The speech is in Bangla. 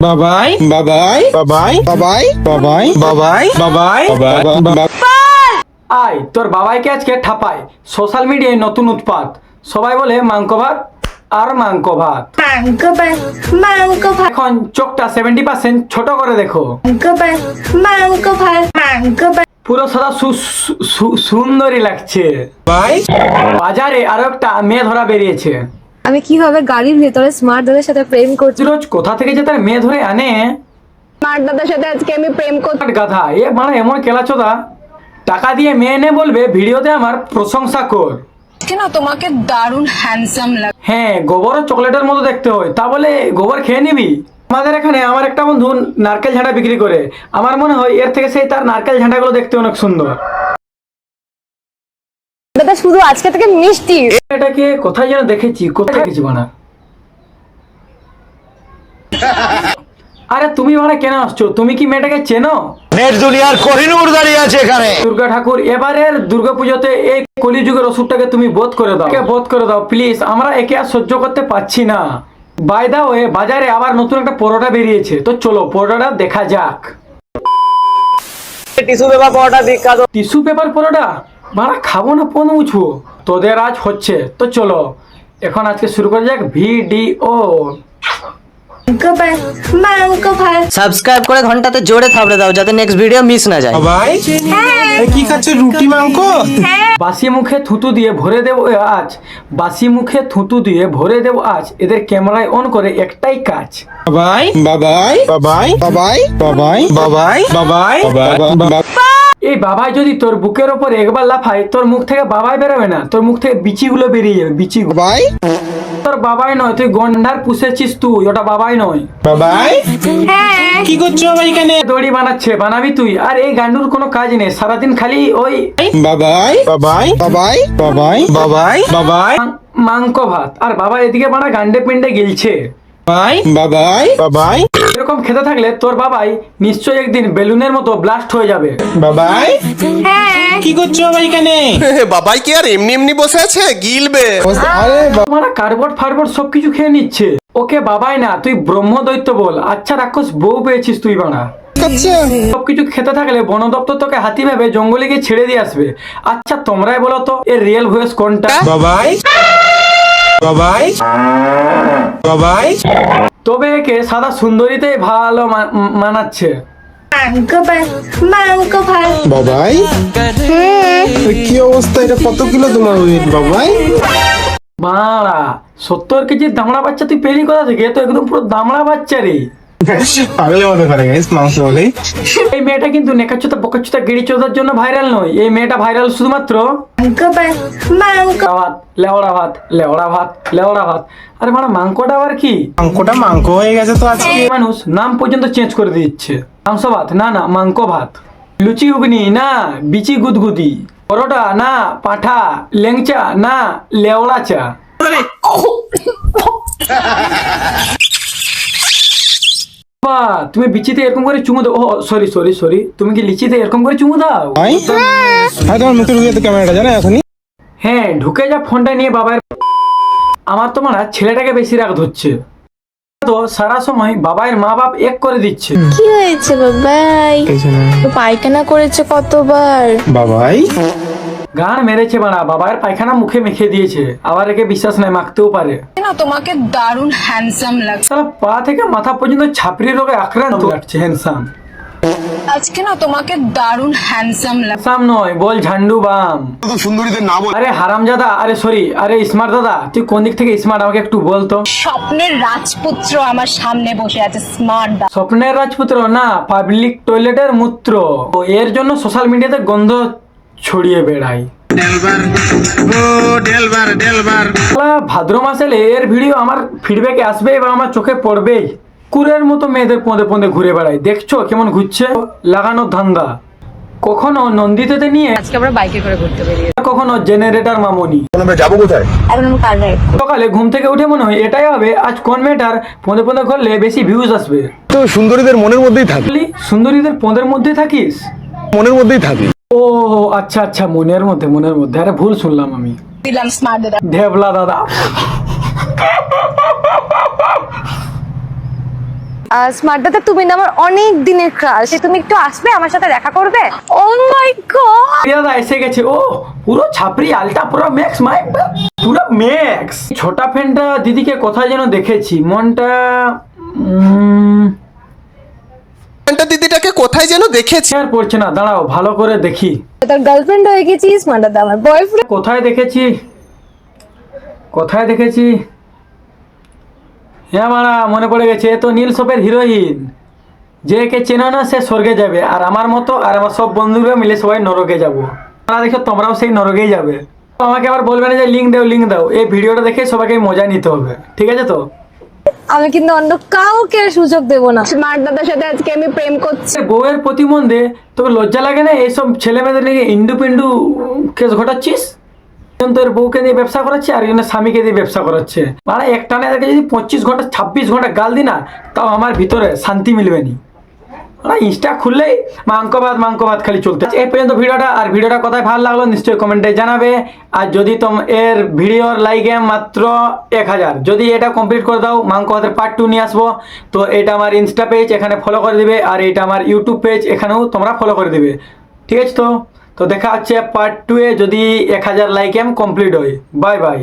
বাবাই বাবাই বাবাই বাবাই বাবাই বাবাই বাবাই বাবাই। আয় তোর বাবাইকে আজকে ঠাপায় সোশ্যাল মিডিয়ায় নতুন উৎপাত। সবাই বলে মাংক ভাত আর মাংক ভাত। এখন চোখটা 70% ছোট করে দেখো। পুরো সাদা সুন্দরী লাগছে। বাই বাজারে আরো একটা মেয়ে ধরা বেরিয়েছে। আমি কিভাবে গাড়ির ভেতরে স্মার্ট দাদার সাথে প্রেম করছি। রোজ কোথা থেকে যে তার মেয়ে ধরে আনে। স্মার্ট দাদার সাথে আজকে আমি প্রেম করছি। গাধা এ মানে এমন কেলাচোদা, টাকা দিয়ে মেয়ে নে বলবে ভিডিওতে আমার প্রশংসা কর। কেন তোমাকে দারুণ হ্যান্ডসাম লাগে। হ্যাঁ, গোবরও চকলেটের মতো দেখতে হয়, তা বলে গোবর খেয়ে নিবি? আমাদের এখানে আমার একটা বন্ধু নারকেল ঝাঁটা বিক্রি করে। আমার মনে হয় এর থেকে সেই তার নারকেল ঝাঁটাগুলো দেখতে অনেক সুন্দর। দাদা শুধু আজকে থেকে মিষ্টি। এটাকে কোথায় যেন দেখেছি, কোথায় দেখেছি বানা। আরে তুমি বানা কেন আসছো? তুমি কি মেয়েটাকে চেনো? নেট দুনিয়ার কোহিনূর দাঁড়িয়ে আছে এখানে। দুর্গা ঠাকুর এবারের দুর্গাপুজোতে এই কলিযুগের ওষুধটাকে তুমি বোধ করে দাও, বোধ করে দাও প্লিজ। আমরা একে আর সহ্য করতে পারছি না। বাই দা ওয়ে, বাজারে আবার নতুন একটা পরোটা বেরিয়েছে, তো চলো পরোটাটা দেখা যাক। টিস্যু পেপার পরোটা বিখ্যাত। টিস্যু পেপার পরোটা বাড়া খাবো না, পন মুছবো। তোদের আজ হচ্ছে, তো চলো এখন আজকে শুরু করা যাক ভিডিও। সাবস্ক্রাইব করে ঘন্টাতে জোরে থাবড়ে দাও যাতে নেক্সট ভিডিও মিস না যায়। বাবাই এই কি খাচ্ছে? রুটি মাংস? বাসি মুখে থুতু দিয়ে ভরে দেবো আজ, বাসি মুখে থুতু দিয়ে ভরে দেবো আজ। এদের ক্যামেরায় অন করে একটাই কাজ। বাবাই বাবাই বাবাই বাবাই বাবাই বাবাই বাবাই বাবাই। এই বাবাই যদি তোর বুকের ওপর একবার লাফায়, তোর মুখ থেকে বাবাই বেরোবে না, তোর মুখ থেকে বিচিগুলো বেরিয়ে যাবে, বিচিগুলো। বাবাই তোর বাবাই নয়, তুই গন্ডার পুষেছিস তুই, ওটা বাবাই নয়। বাবাই কি করছো বাবাই এখানে? দড়ি বানাচ্ছে, বানাবি তুই। আর এই গান্ডুর কোনো কাজ নেই, সারাদিন খালি ওই বাবাই বাবাই বাবাই বাবাই বাবাই বাবাই মাংক ভাত। আর বাবা এদিকে বানা গান্ডে পিন্ডে গিলছে। বাবাই বাবাই বাবাই এরকম খেতে থাকলে তোর বাবাই নিশ্চয়ই একদিন বেলুনের মতো ব্লাস্ট হয়ে যাবে। বাবাই কি করছো বাবাই এখানে? বাবাই কি আর এমনি এমনি বসে আছে, গিলবে? আরে তোমারা কার্বট ফার্বট সবকিছু খেয়ে নিচ্ছে। ওকে বাবাই না, তুই ব্রহ্মদৈত্য বল। আচ্ছা রাক্ষস বউ পেয়েছিস তুই বানা। সবকিছু খেতে থাকলে বন দপ্তর তোকে হাতি ভেবে জঙ্গলে গিয়ে ছেড়ে দিয়ে আসবে। আচ্ছা তোমরাই বলো তো এর রিয়েল ভয়েস কোনটা? বাবাই বাবাই বাবাই তবে একে সাদা সুন্দরীতেই ভালো মানাচ্ছে। বাবাই কি অবস্থা? এটা কত কিলো তোমার ওয়েট বাবাই? বাড়া 70 কেজির দামড়া বাচ্চা তুই পেলি কোথা থেকে? এ তো একদম পুরো দামড়া বাচ্চা রে। পাগলে মতো করে গাইস মাংস বলে। এই মেয়েটা কিন্তু নেকাচ্ছতা বকাচ্ছতা গিড়ি চোদার জন্য ভাইরাল নয়। এই মেয়েটা ভাইরাল শুধুমাত্র ভাত, লেওড়া ভাত, লেওড়া ভাত, লেওড়া ভাত। আরে মানে মাংকটা আবার কি? মাংকটা মাংক হয়ে গেছে তো আজকে। মানুষ নাম পর্যন্ত চেঞ্জ করে দিচ্ছে। মাংস ভাত না, না মাংক ভাত। লুচি ঘুগনি না, বিচি গুদগুদি। পরোটা না, পাঠা। লেংচা না, লেওড়া চা। বাবা, তুমি বিচিতে এরকম করে চুমু দাও। ও সরি সরি সরি, তুমি কি লিচিতে এরকম করে চুমু দাও? ভাই হ্যাঁ, তোমার মুখে ঢুকে তো ক্যামেরাটা জানো এখনই। হ্যাঁ ঢুকে যা ফোনটা নিয়ে বাবার। আমার তো মানে ছেলেটাকে বেশি রাগ ধরছে। তো সারা সময় বাবার মা বাপ এক করে দিচ্ছে। কি হয়েছে বাবাই? পায়খানা করেছে কতবার? বাবাই গান মেরেছে বাড়া, বাবার পায়খানা মুখে মেখে দিয়েছে। আবার একে বিশ্বাস নাই, মাখতেও পারে। কেন তোমাকে দারুণ হ্যান্ডসাম লাগছে। সারা পা থেকে মাথা পর্যন্ত ছাপড়ি রোগে আক্রান্ত লাগছে। হ্যান্ডসাম আজকে না তোমাকে দারুণ হ্যান্ডসাম লাগছে। হ্যান্ডসাম নয়, বল ঝান্ডু বাম। সুন্দরীদের না বল। আরে হারামজাদা, আরে সরি, আরে স্মার্ট দাদা, তুই কোন দিক থেকে স্মার্ট আমাকে একটু বলতো। স্বপ্নের রাজপুত্র আমার সামনে বসে আছে, স্মার্ট দা। স্বপ্নের রাজপুত্র না, পাবলিক টয়লেটের মূত্র। তো এর জন্য সোশ্যাল মিডিয়াতে গন্ধ ছড়িয়ে বেড়ায়। ভাদ্র মাস এলে এর ভিডিও আমার ফিডব্যাকে আসবে এবং আমার চোখে পড়বেই। কুরের মতো মেয়েদের পদে পদে ঘুরে বেড়ায়, দেখছো কেমন ঘুরছে? লাগানোর ধান্দা। কখনো নন্দিতাতে নিয়ে আজকে আমরা বাইকে করে ঘুরতে বেরিয়ে। কখনো জেনারেটর মামনি। আমরা যাবো কোথায়? এখন আমি কার রাইড? সকালে ঘুম থেকে উঠে মনে হয় এটাই হবে আজ কোন মেয়েটার পদে পদে করলে বেশি ভিউজ আসবে। তো সুন্দরীদের মনের মধ্যেই থাকি, বলি, সুন্দরীদের পদের মধ্যে থাকিস? মনের মধ্যেই থাকি। ও আচ্ছা আচ্ছা, মনের মধ্যে, মনের মধ্যে। আরে ভুল শুনলাম আমি। দিলাম স্মার্ট দাদা। ঢেবলা দাদা। স্মার্টদাতে তুমি না আমার অনেক দিনের ক্রাশ, তুমি একটু আসবে আমার সাথে দেখা করবে? ও মাই গড, দাদা এসে গেছে। ও পুরো ছাপরি আলটা, পুরো ম্যাক্স মাইক, পুরো ম্যাক্স। ছোটা ফ্যানটা দিদিকে কোথায় যেন দেখেছি, মনটা দিদিটাকে কোথায় যেন দেখেছি। আর পড়ছে না, দাঁড়াও ভালো করে দেখি। তোর গার্লফ্রেন্ড হয়ে গেছিস, স্মার্টদাতে আমার বয়ফ্রেন্ড। কোথায় দেখেছি, কোথায় দেখেছি? হ্যাঁ মারা, মনে পড়ে গেছে, এ তো নীল সপের হিরোইন। যে কে চেনো না সে স্বর্গে যাবে, আর আমার মতো আর আমার সব বন্ধুরা মিলে সবাই নরকে যাবো। তোমরা দেখো তোমরাও সেই নরকেই যাবে। তো আমাকে আবার বলবে না যে লিঙ্ক দাও লিঙ্ক দাও। এই ভিডিওটা দেখে সবাইকে মজা নিতে হবে, ঠিক আছে তো? আমি কিন্তু অন্য কাউকে সুযোগ দেব না। স্মার্টদাদার সাথে আজকে আমি প্রেম করছি। বউয়ের প্রতিবন্ধে তোকে লজ্জা লাগে না? এইসব ছেলে মেয়েদের নিয়ে ইন্ডু পিন্ডু কেস ঘটাচ্ছিস। তোর বউকে দিয়ে ব্যবসা করাচ্ছে আর একজনের স্বামীকে দিয়ে ব্যবসা করাচ্ছে। মানে একটানে এদেরকে যদি 25 ঘন্টা 26 ঘন্টা গাল দি না, তাও আমার ভিতরে শান্তি মিলবে নি। মানে ইনস্টা খুললেই মাংস ভাত খালি চলতে। এই পর্যন্ত ভিডিওটা, আর ভিডিওটা কোথায় ভালো লাগলো নিশ্চয়ই কমেন্টে জানাবে। আর যদি এর ভিডিওর লাইকে মাত্র 1000, যদি এটা কমপ্লিট করে দাও, মাংস ভাতের পার্ট 2 নিয়ে আসবো। তো এটা আমার ইনস্টা পেজ, এখানে ফলো করে দিবে। আর এটা আমার ইউটিউব পেজ, এখানেও তোমরা ফলো করে দিবে, ঠিক আছে তো? তো দেখা হচ্ছে পার্ট 2 এ, যদি 1000 লাইকে কমপ্লিট হয়। Bye bye.